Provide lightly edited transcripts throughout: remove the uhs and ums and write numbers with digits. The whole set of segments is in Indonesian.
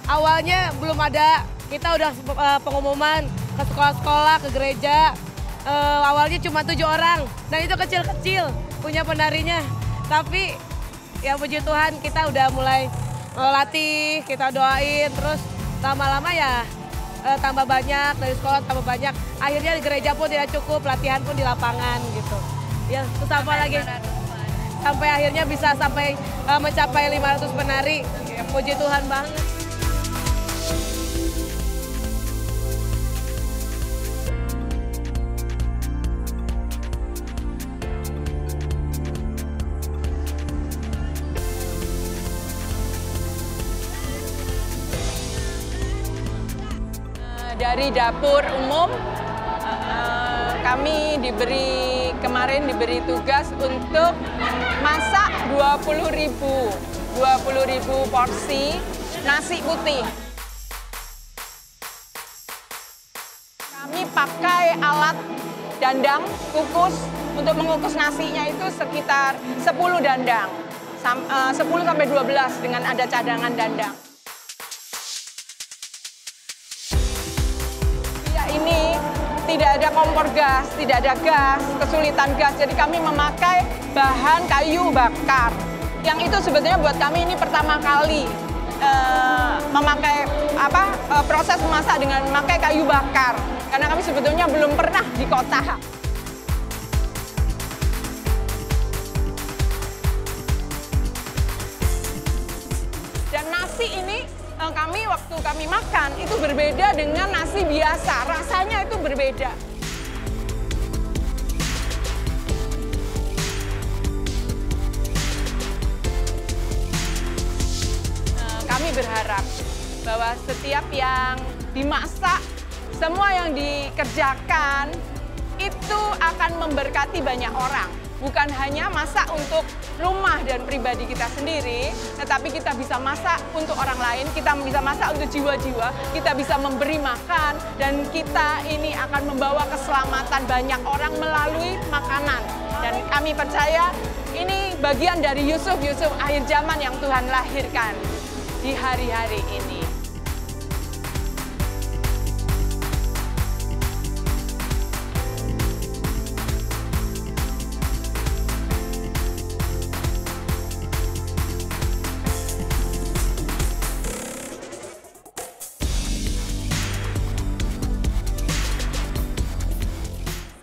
awalnya belum ada, kita udah pengumuman ke sekolah-sekolah, ke gereja. Awalnya cuma 7 orang, dan itu kecil-kecil punya penarinya. Tapi ya puji Tuhan kita udah mulai latih, kita doain, terus lama-lama ya tambah banyak, dari sekolah tambah banyak. Akhirnya di gereja pun tidak cukup, latihan pun di lapangan gitu. Ya terus apa lagi? Sampai akhirnya bisa sampai mencapai 500 penari, ya, puji Tuhan banget. Dari dapur umum, kami kemarin diberi tugas untuk masak 20.000 porsi nasi putih. Kami pakai alat dandang, kukus, untuk mengukus nasinya itu sekitar 10 dandang, 10-12 dengan ada cadangan dandang. Ini tidak ada kompor gas, tidak ada gas, kesulitan gas. Jadi kami memakai bahan kayu bakar. Yang itu sebetulnya buat kami ini pertama kali memakai proses memasak dengan memakai kayu bakar. Karena kami sebetulnya belum pernah di kota. Dan nasi ini waktu kami makan itu berbeda dengan nasi biasa, rasanya itu berbeda. Kami berharap bahwa setiap yang dimasak, semua yang dikerjakan itu akan memberkati banyak orang. Bukan hanya masak untuk rumah dan pribadi kita sendiri, tetapi kita bisa masak untuk orang lain, kita bisa masak untuk jiwa-jiwa, kita bisa memberi makan, dan kita ini akan membawa keselamatan banyak orang melalui makanan. Dan kami percaya ini bagian dari Yusuf akhir zaman yang Tuhan lahirkan di hari-hari ini.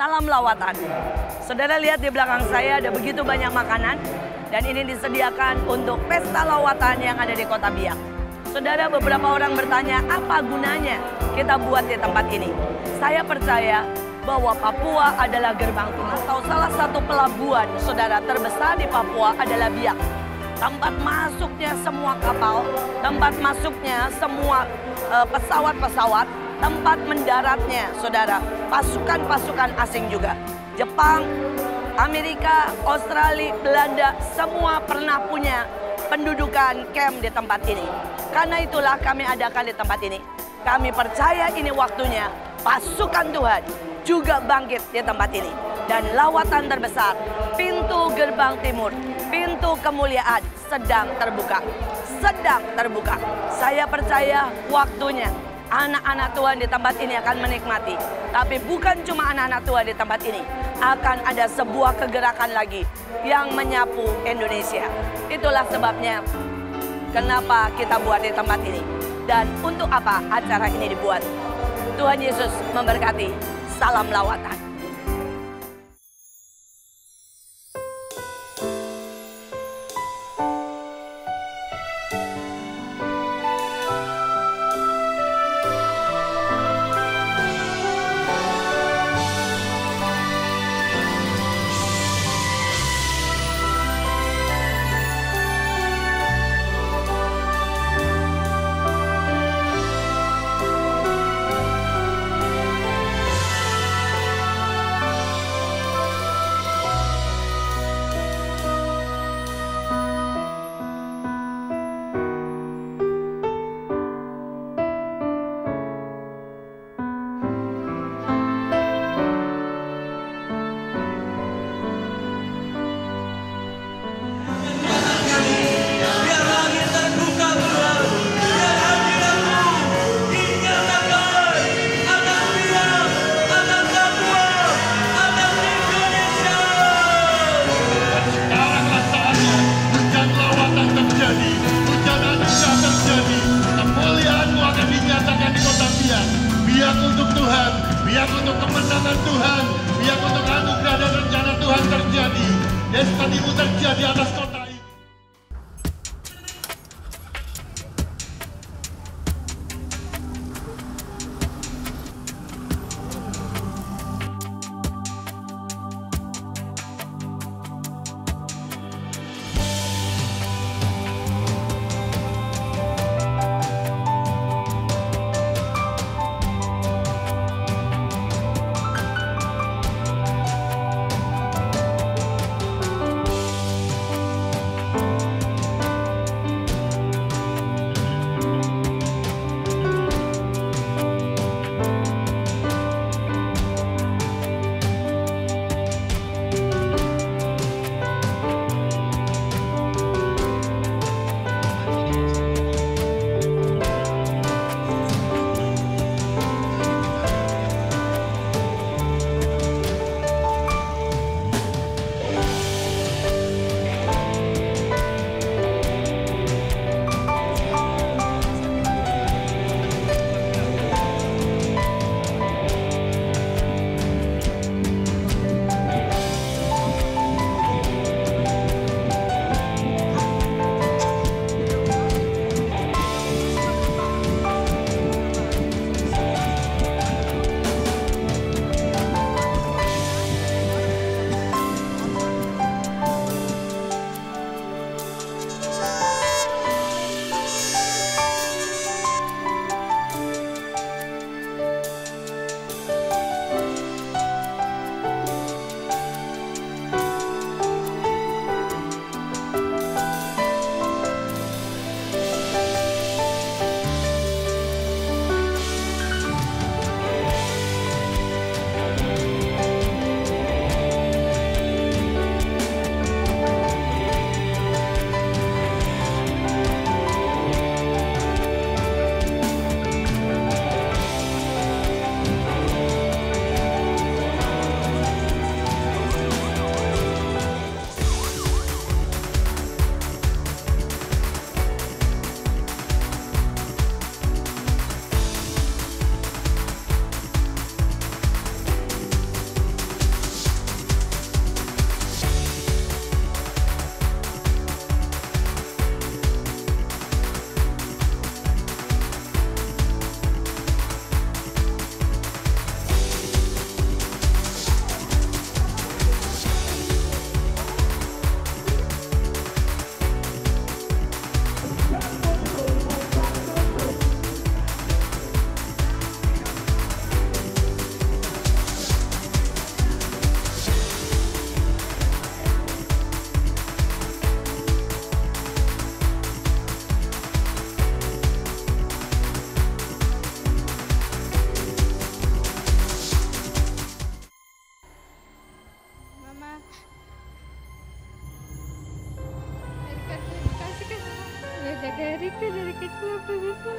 Salam lawatan. Saudara lihat di belakang saya ada begitu banyak makanan dan ini disediakan untuk pesta lawatan yang ada di Kota Biak. Saudara, beberapa orang bertanya apa gunanya kita buat di tempat ini. Saya percaya bahwa Papua adalah gerbang timur atau salah satu pelabuhan saudara terbesar di Papua adalah Biak. Tempat masuknya semua kapal, tempat masuknya semua pesawat-pesawat, tempat mendaratnya, saudara, pasukan-pasukan asing juga. Jepang, Amerika, Australia, Belanda, semua pernah punya pendudukan camp di tempat ini. Karena itulah kami adakan di tempat ini. Kami percaya ini waktunya pasukan Tuhan juga bangkit di tempat ini. Dan lawatan terbesar, pintu gerbang timur, pintu kemuliaan sedang terbuka. Sedang terbuka. Saya percaya waktunya anak-anak Tuhan di tempat ini akan menikmati. Tapi bukan cuma anak-anak Tuhan di tempat ini. Akan ada sebuah kegerakan lagi yang menyapu Indonesia. Itulah sebabnya kenapa kita buat di tempat ini. Dan untuk apa acara ini dibuat. Tuhan Yesus memberkati. Salam lawatan. Biar untuk kemenangan Tuhan, biar untuk anugerah dan rencana Tuhan terjadi. Destinimu terjadi atas kota ini. jaga Rika dari kecil sampai besar.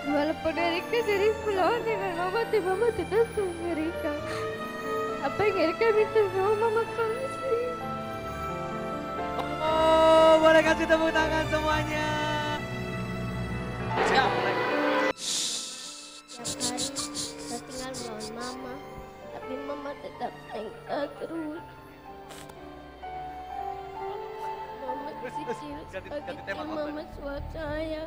Walaupun Rika sering pulang dengan mama, tapi mama tidak sama Rika. Apa yang Rika minta sama mama kasih. Oh, boleh kasih tepuk tangan semuanya. Siap. Setiap hari saya tinggal melawan mama, tapi mama tetap sayang saya terus. Mama kecil sebagai mama suap saya.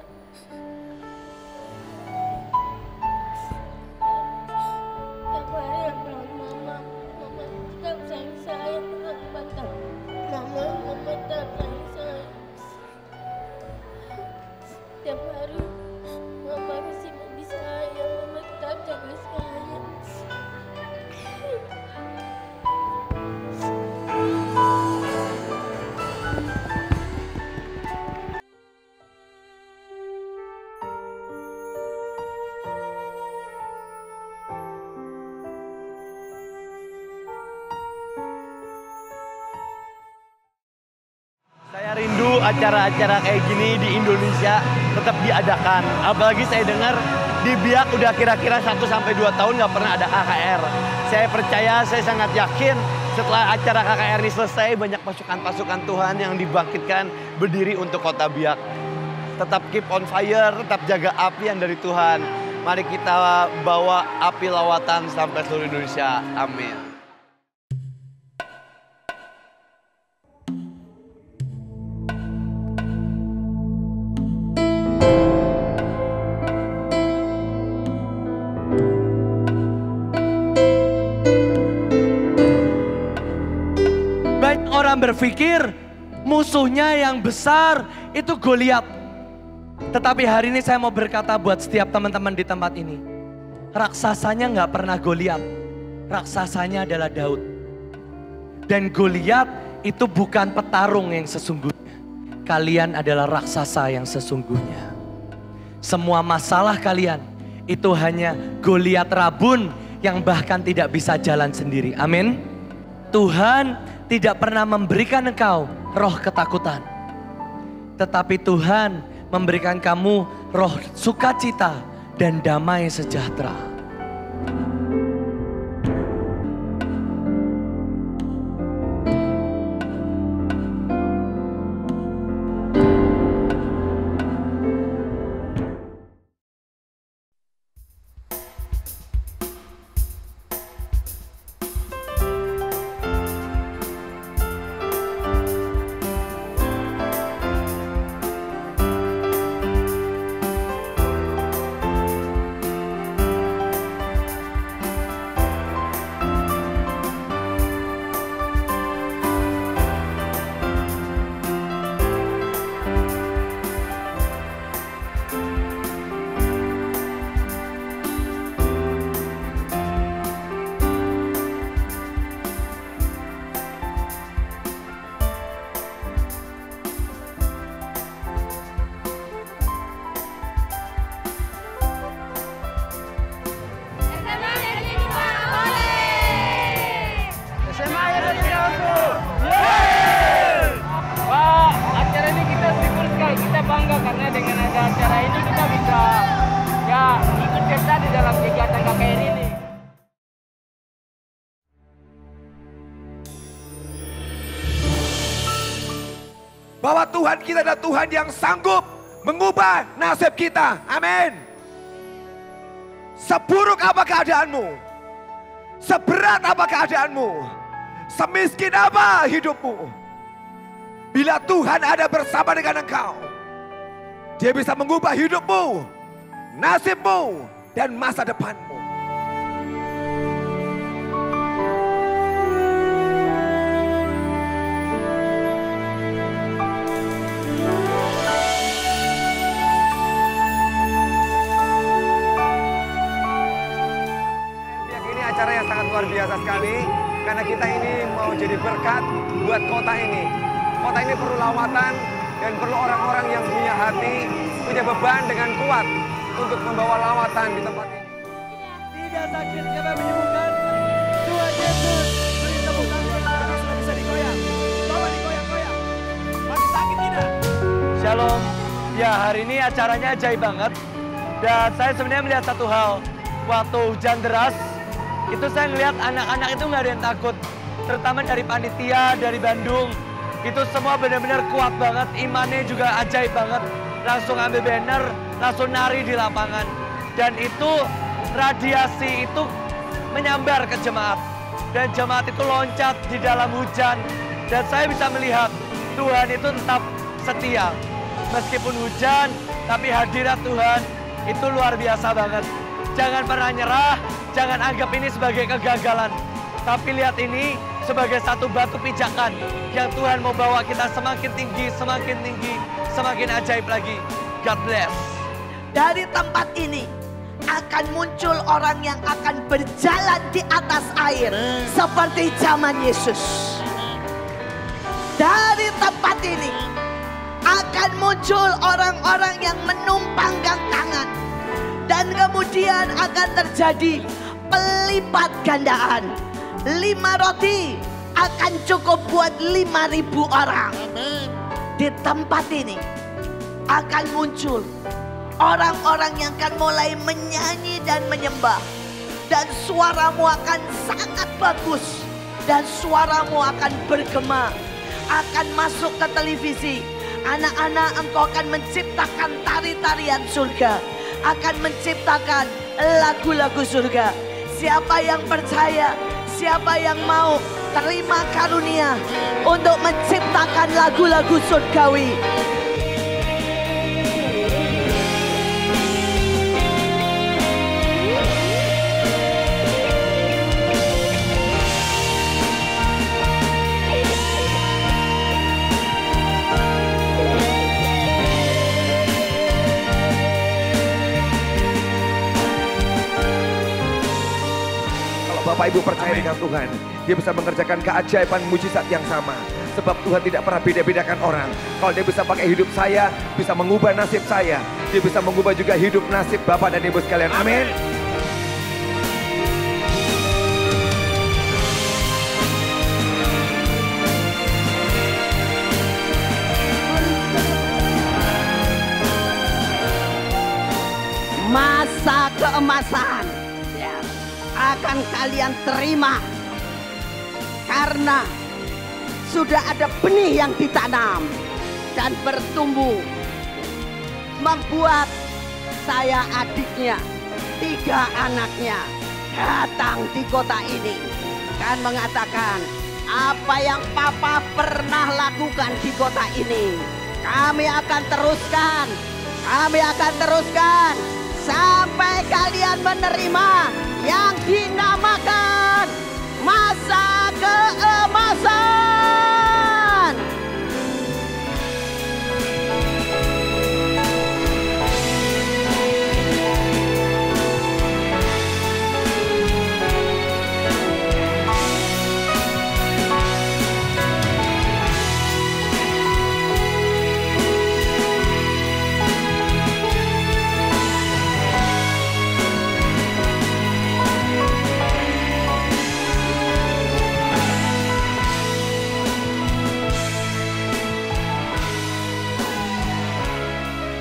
Setiap hari yang melawan mama, mama tetap sayang saya, tetap bantah. Mama tetap sayang saya. Setiap hari mama kasih mandi saya, mama tetap jaga saya. Saya rindu acara-acara kayak gini di Indonesia tetap diadakan. Apalagi saya dengar di Biak udah kira-kira 1-2 tahun nggak pernah ada KKR. Saya percaya, saya sangat yakin setelah acara KKR ini selesai, banyak pasukan-pasukan Tuhan yang dibangkitkan berdiri untuk kota Biak. Tetap keep on fire, tetap jaga api yang dari Tuhan. Mari kita bawa api lawatan sampai seluruh Indonesia. Amin. Banyak orang berpikir musuhnya yang besar itu Goliat. Tetapi hari ini saya mau berkata buat setiap teman-teman di tempat ini. Raksasanya nggak pernah Goliat. Raksasanya adalah Daud. Dan Goliat itu bukan petarung yang sesungguhnya. Kalian adalah raksasa yang sesungguhnya. Semua masalah kalian itu hanya Goliat rabun yang bahkan tidak bisa jalan sendiri. Amin. Tuhan tidak pernah memberikan engkau roh ketakutan. Tetapi Tuhan memberikan kamu roh sukacita dan damai sejahtera. Bahwa Tuhan kita adalah Tuhan yang sanggup mengubah nasib kita. Amin. Seburuk apa keadaanmu? Seberat apa keadaanmu? Semiskin apa hidupmu? Bila Tuhan ada bersama dengan engkau, Dia bisa mengubah hidupmu, nasibmu, dan masa depanmu. Acara yang sangat luar biasa sekali, karena kita ini mau jadi berkat buat kota ini. Kota ini perlu lawatan dan perlu orang-orang yang punya hati, punya beban dengan kuat untuk membawa lawatan di tempat ini. Tidak sakit, siapa menyembuhkan? Tuhan Yesus, beri tepuk tangan karena sudah bisa digoyang. Bawa digoyang-goyang. Masih sakit tidak? Shalom. Ya, hari ini acaranya ajaib banget. Dan saya sebenarnya melihat satu hal. Waktu hujan deras, itu saya ngelihat anak-anak itu nggak ada yang takut. Terutama dari panitia, dari Bandung. Itu semua benar-benar kuat banget. Imannya juga ajaib banget. Langsung ambil banner, langsung nari di lapangan. Dan itu radiasi itu menyambar ke jemaat. Dan jemaat itu loncat di dalam hujan. Dan saya bisa melihat Tuhan itu tetap setia. Meskipun hujan, tapi hadirat Tuhan itu luar biasa banget. Jangan pernah nyerah, jangan anggap ini sebagai kegagalan. Tapi lihat ini sebagai satu batu pijakan yang Tuhan mau bawa kita semakin tinggi, semakin ajaib lagi. God bless. Dari tempat ini akan muncul orang yang akan berjalan di atas air seperti zaman Yesus. Dari tempat ini akan muncul orang-orang yang menumpangkan tangan. Dan kemudian akan terjadi pelipat gandaan. 5 roti akan cukup buat 5.000 orang. Di tempat ini akan muncul orang-orang yang akan mulai menyanyi dan menyembah. Dan suaramu akan sangat bagus. Dan suaramu akan bergema. Akan masuk ke televisi. Anak-anak, engkau akan menciptakan tari-tarian surga. akan menciptakan lagu-lagu surga. Siapa yang percaya, siapa yang mau terima karunia untuk menciptakan lagu-lagu surgawi. Bapak Ibu percaya dengan Tuhan, Dia bisa mengerjakan keajaiban mujizat yang sama. Sebab Tuhan tidak pernah beda-bedakan orang. Kalau Dia bisa pakai hidup saya, bisa mengubah nasib saya, Dia bisa mengubah juga hidup nasib Bapak dan Ibu sekalian. Amin. Masa keemasan akan kalian terima karena sudah ada benih yang ditanam dan bertumbuh, membuat saya adiknya, 3 anaknya datang di kota ini dan mengatakan, apa yang Papa pernah lakukan di kota ini kami akan teruskan sampai kalian menerima yang dinamakan masa keemasan.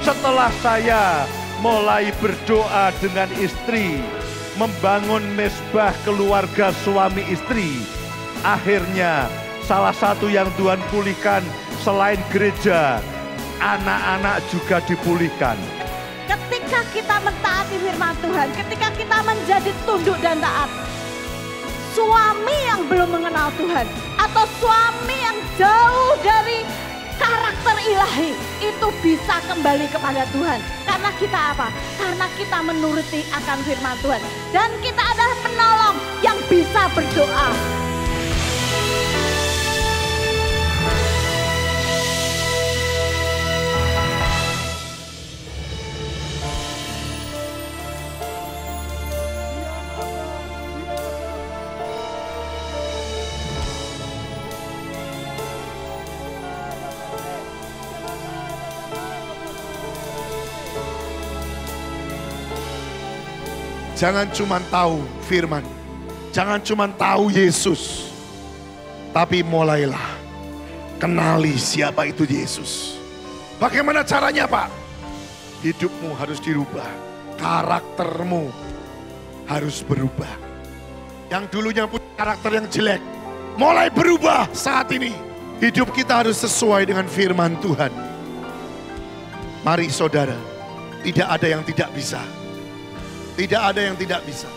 Setelah saya mulai berdoa dengan istri, membangun mesbah keluarga suami istri, akhirnya salah satu yang Tuhan pulihkan selain gereja, anak-anak juga dipulihkan. Ketika kita mentaati firman Tuhan, ketika kita menjadi tunduk dan taat, suami yang belum mengenal Tuhan atau suami yang jauh dari karakter ilahi itu bisa kembali kepada Tuhan. Karena kita apa? Karena kita menuruti akan firman Tuhan. Dan kita adalah penolong yang bisa berdoa. Jangan cuma tahu firman, jangan cuma tahu Yesus, tapi mulailah kenali siapa itu Yesus. Bagaimana caranya, Pak? Hidupmu harus dirubah, karaktermu harus berubah. Yang dulunya punya karakter yang jelek, mulai berubah saat ini. Hidup kita harus sesuai dengan firman Tuhan. Mari saudara, tidak ada yang tidak bisa. Tidak ada yang tidak bisa.